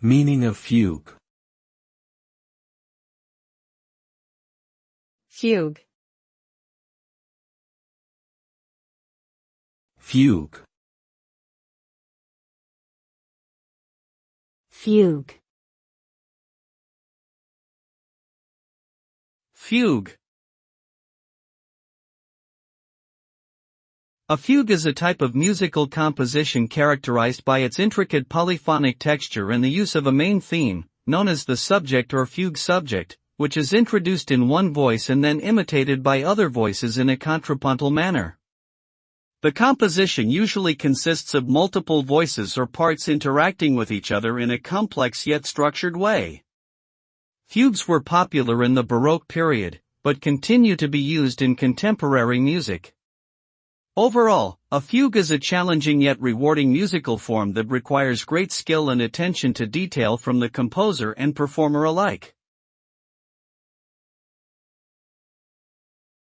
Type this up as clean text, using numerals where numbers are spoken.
Meaning of fugue. Fugue. Fugue. Fugue. Fugue. A fugue is a type of musical composition characterized by its intricate polyphonic texture and the use of a main theme, known as the subject or fugue subject, which is introduced in one voice and then imitated by other voices in a contrapuntal manner. The composition usually consists of multiple voices or parts interacting with each other in a complex yet structured way. Fugues were popular in the Baroque period, but continue to be used in contemporary music. Overall, a fugue is a challenging yet rewarding musical form that requires great skill and attention to detail from the composer and performer alike.